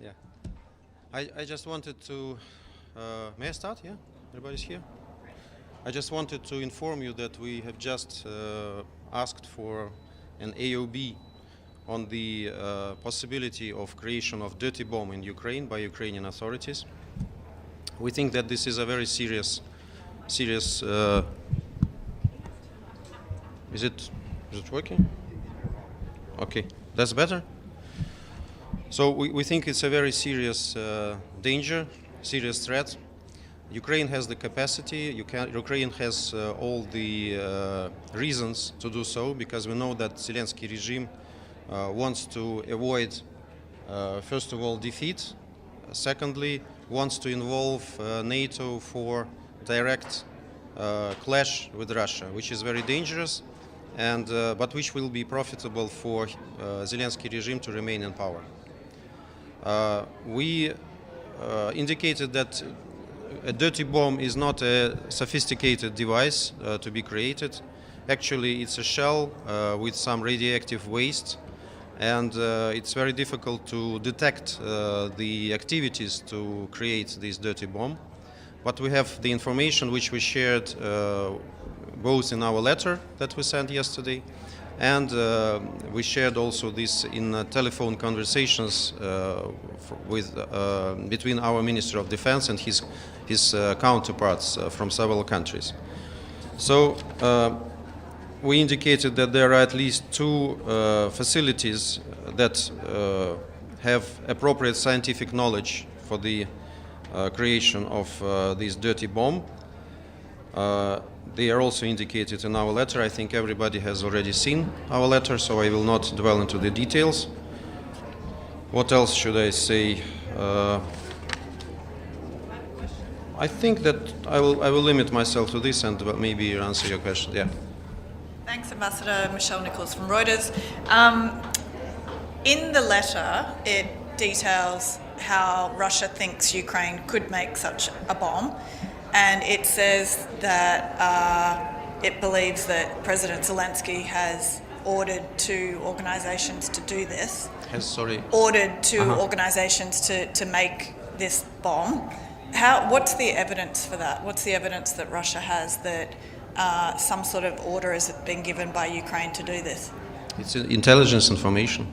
Yeah. I just wanted to, may I start? Yeah? Everybody's here? I just wanted to inform you that we have just asked for an AOB on the possibility of creation of dirty bomb in Ukraine by Ukrainian authorities. We think that this is a very serious, is it working? Okay, that's better. So we think it's a very serious danger, serious threat. Ukraine has the capacity, Ukraine has all the reasons to do so, because we know that Zelenskyy regime wants to avoid, first of all, defeat. Secondly, wants to involve NATO for direct clash with Russia, which is very dangerous, and but which will be profitable for Zelenskyy regime to remain in power. We indicated that a dirty bomb is not a sophisticated device to be created. Actually, it's a shell with some radioactive waste, and it's very difficult to detect the activities to create this dirty bomb. But we have the information which we shared both in our letter that we sent yesterday, and we shared also this in telephone conversations between our Minister of Defense and his counterparts from several countries. So we indicated that there are at least two facilities that have appropriate scientific knowledge for the creation of this dirty bomb. They are also indicated in our letter. I think everybody has already seen our letter, so I will not dwell into the details. What else should I say? I think that I will limit myself to this and maybe answer your question. Yeah. Thanks, Ambassador. Michelle Nichols from Reuters. In the letter, it details how Russia thinks Ukraine could make such a bomb, and it says that it believes that President Zelenskyy has ordered two organisations to do this. Ordered two organisations to make this bomb. What's the evidence for that? What's the evidence that Russia has that some sort of order has been given by Ukraine to do this? It's intelligence information.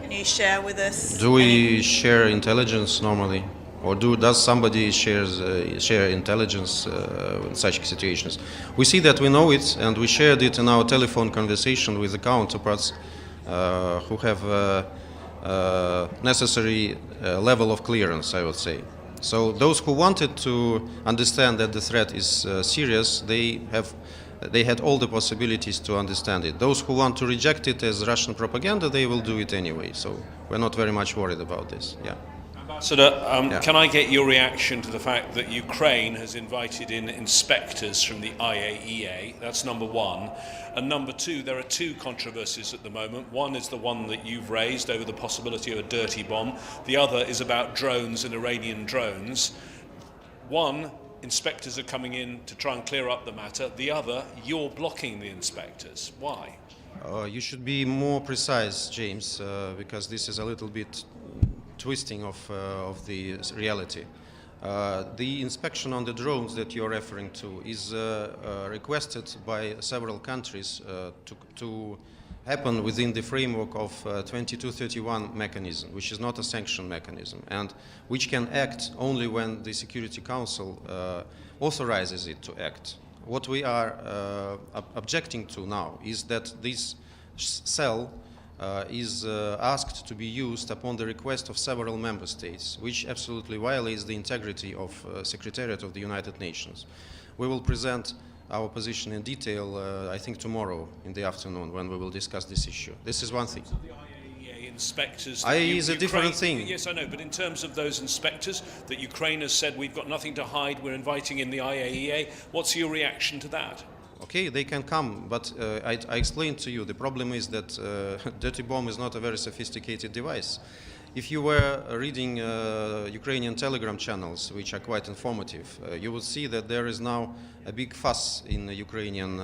Can you share with us? Do we share intelligence normally? Or does somebody share intelligence in such situations? We see that we know it, and we shared it in our telephone conversation with the counterparts who have necessary level of clearance, I would say. So those who wanted to understand that the threat is serious, they had all the possibilities to understand it. Those who want to reject it as Russian propaganda, they will do it anyway. So we're not very much worried about this. Yeah. Ambassador, can I get your reaction to the fact that Ukraine has invited in inspectors from the IAEA? That's number one. And number two, there are two controversies at the moment. One is the one that you've raised over the possibility of a dirty bomb. The other is about drones and Iranian drones. One, inspectors are coming in to try and clear up the matter. The other, you're blocking the inspectors. Why? You should be more precise, James, because this is a little bit twisting of the reality. The inspection on the drones that you're referring to is requested by several countries to happen within the framework of 2231 mechanism, which is not a sanction mechanism, and which can act only when the Security Council authorizes it to act. What we are objecting to now is that this cell is asked to be used upon the request of several member states, which absolutely violates the integrity of Secretariat of the United Nations. We will present our position in detail, I think tomorrow in the afternoon, when we will discuss this issue. This is one thing. Inspectors. IAEA is a different thing. Yes, I know, but in terms of those inspectors that Ukraine has said we've got nothing to hide, we're inviting in the IAEA, what's your reaction to that? Okay, they can come, but I explained to you the problem is that dirty bomb is not a very sophisticated device. If you were reading Ukrainian Telegram channels, which are quite informative, you will see that there is now a big fuss in the Ukrainian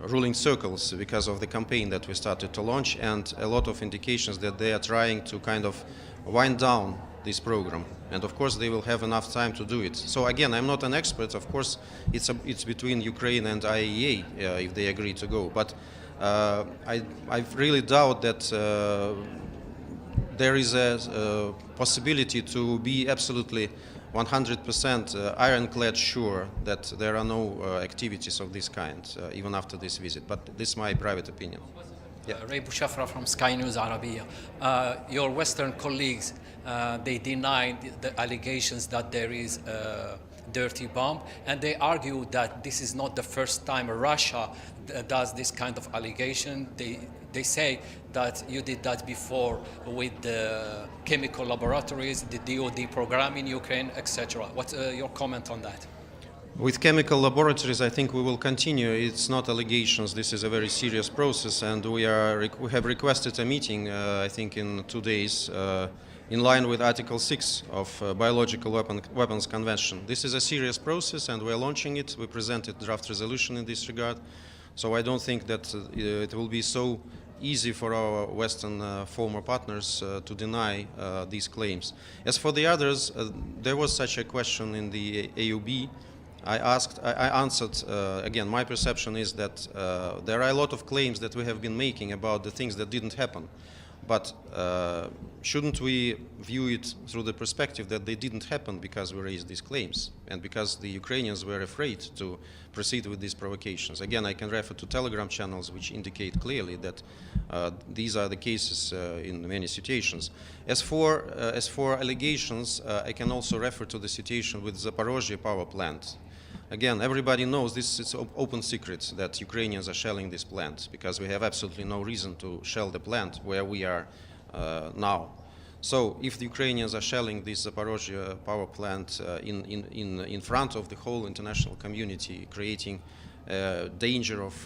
ruling circles because of the campaign that we started to launch, and a lot of indications that they are trying to kind of wind down this program. And of course they will have enough time to do it. So again, I'm not an expert. Of course, it's between Ukraine and IAEA if they agree to go. But I really doubt that there is a possibility to be absolutely 100% ironclad sure that there are no activities of this kind even after this visit. But this is my private opinion. Ray Bouchafra from Sky News Arabia. Your Western colleagues, they denied the allegations that there is a dirty bomb, and they argue that this is not the first time Russia does this kind of allegation. They say that you did that before with the chemical laboratories, the DoD program in Ukraine, etc. What's your comment on that? With chemical laboratories, I think we will continue. It's not allegations. This is a very serious process, and we have requested a meeting, I think in 2 days, in line with Article 6 of Biological Weapons Convention. This is a serious process, and we are launching it. We presented draft resolution in this regard. So I don't think that it will be so easy for our Western former partners to deny these claims. As for the others, there was such a question in the AUB. I answered, again, my perception is that there are a lot of claims that we have been making about the things that didn't happen. But shouldn't we view it through the perspective that they didn't happen because we raised these claims and because the Ukrainians were afraid to proceed with these provocations? Again, I can refer to Telegram channels which indicate clearly that these are the cases in many situations. As for allegations, I can also refer to the situation with Zaporozhye power plant. Again, everybody knows this is open secret that Ukrainians are shelling this plant because we have absolutely no reason to shell the plant where we are now. So if the Ukrainians are shelling this Zaporozhye power plant in front of the whole international community, creating danger of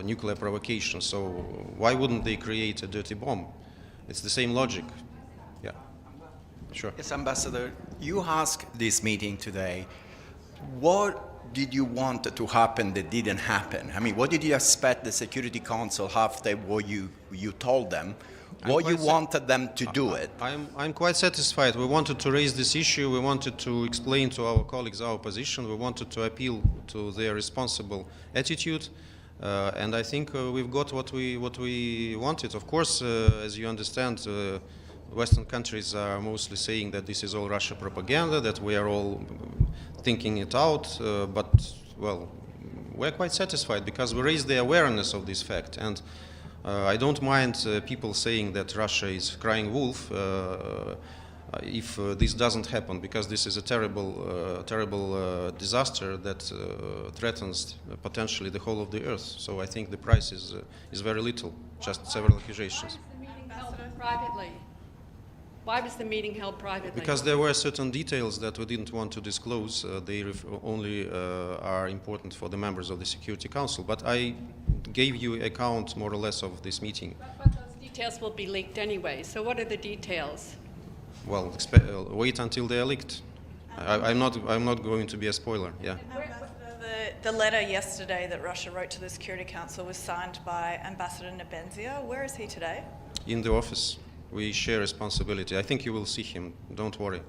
nuclear provocation, so why wouldn't they create a dirty bomb? It's the same logic. Yeah, sure. Yes, Ambassador, you asked this meeting today, what did you want to happen that didn't happen? I mean, what did you expect the Security Council after what you told them? What you wanted them to do it? I'm quite satisfied. We wanted to raise this issue. We wanted to explain to our colleagues our position. We wanted to appeal to their responsible attitude. And I think we've got what we wanted. Of course, as you understand, Western countries are mostly saying that this is all Russia propaganda, that we are all thinking it out, but, well, we're quite satisfied because we raised the awareness of this fact. And I don't mind people saying that Russia is crying wolf if this doesn't happen, because this is a terrible disaster that threatens potentially the whole of the earth. So I think the price is very little, just several accusations. Privately. Why was the meeting held privately? Because there were certain details that we didn't want to disclose. They only are important for the members of the Security Council. But I gave you an account, more or less, of this meeting. But those details will be leaked anyway. So what are the details? Well, wait until they are leaked. I'm not going to be a spoiler. Yeah. The letter yesterday that Russia wrote to the Security Council was signed by Ambassador Nebenzia. Where is he today? In the office. We share responsibility. I think you will see him. Don't worry.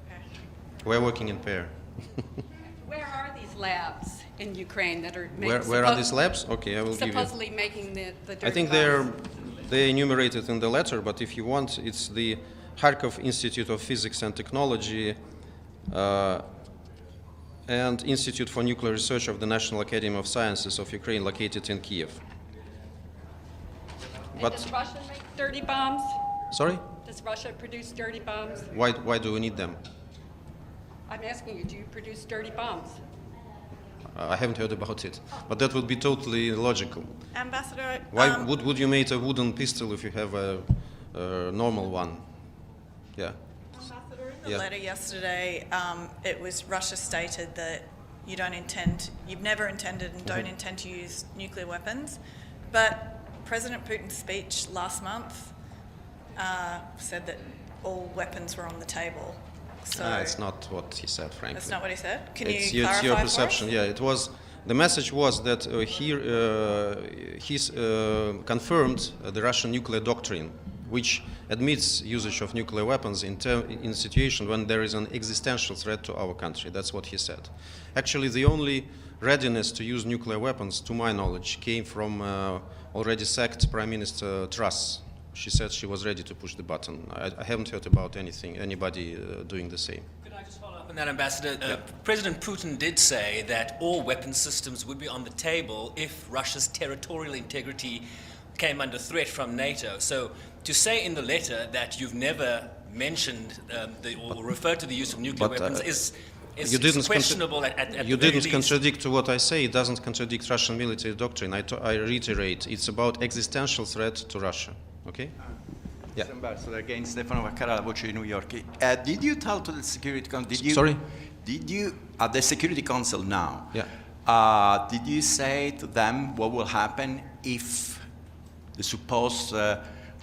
Okay. We're working in pair. Where are these labs in Ukraine that are Where are these labs? Okay, I will give you. Supposedly making the dirty I think bombs? they're enumerated in the letter, but if you want, it's the Kharkov Institute of Physics and Technology and Institute for Nuclear Research of the National Academy of Sciences of Ukraine, located in Kiev. And does Russia make dirty bombs? Sorry? Does Russia produce dirty bombs? Why do we need them? I'm asking you, do you produce dirty bombs? I haven't heard about it, but that would be totally illogical. Ambassador, Why would you make a wooden pistol if you have a normal one? Yeah. Ambassador, in the letter yesterday, it was Russia stated that you've never intended and don't intend to use nuclear weapons, but President Putin's speech last month said that all weapons were on the table. So It's not what he said, frankly. that's not what he said? Can It's you clarify your for perception. us? Yeah, it was The message was that he confirmed the Russian nuclear doctrine, which admits usage of nuclear weapons in situation when there is an existential threat to our country. That's what he said. Actually, the only readiness to use nuclear weapons, to my knowledge, came from already sacked Prime Minister Truss. She said she was ready to push the button. I haven't heard about anybody doing the same. Could I just follow up on that, Ambassador? President Putin did say that all weapon systems would be on the table if Russia's territorial integrity came under threat from NATO. So to say in the letter that you've never mentioned or referred to the use of nuclear weapons is questionable at you the very didn't least. contradict to what I say. It doesn't contradict Russian military doctrine. I reiterate, it's about existential threat to Russia. Okay? Yeah. Ambassador, again, Stefano Vaccara, La Voce di New York. Did you tell to the Security Council? Sorry? Did you at the Security Council now? Yeah. Did you say to them what will happen if the supposed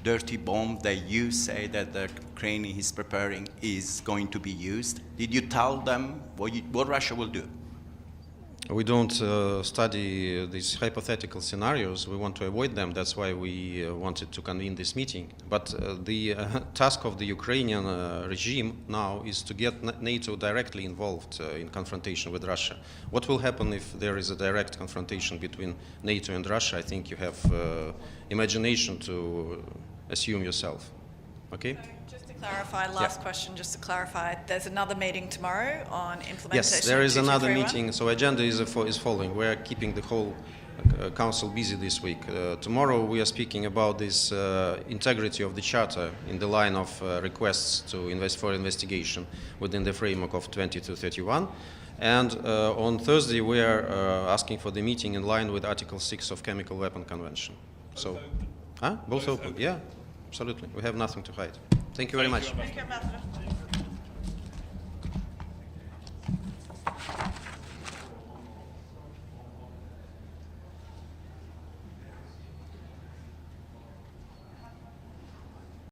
dirty bomb that you say that the Ukraine is preparing is going to be used? Did you tell them what Russia will do? We don't study these hypothetical scenarios. We want to avoid them. That's why we wanted to convene this meeting. But the task of the Ukrainian regime now is to get NATO directly involved in confrontation with Russia. What will happen if there is a direct confrontation between NATO and Russia? I think you have imagination to assume yourself. Okay? Just to clarify, last question, just to clarify, there's another meeting tomorrow on implementation. Yes, there is of another 2231. meeting. So agenda is following. We are keeping the whole council busy this week. Tomorrow we are speaking about this integrity of the charter in the line of requests to for investigation within the framework of 2231. And on Thursday we are asking for the meeting in line with Article 6 of Chemical Weapon Convention. So, both open. Yeah, absolutely. We have nothing to hide. Thank you very much. Thank you, Ambassador.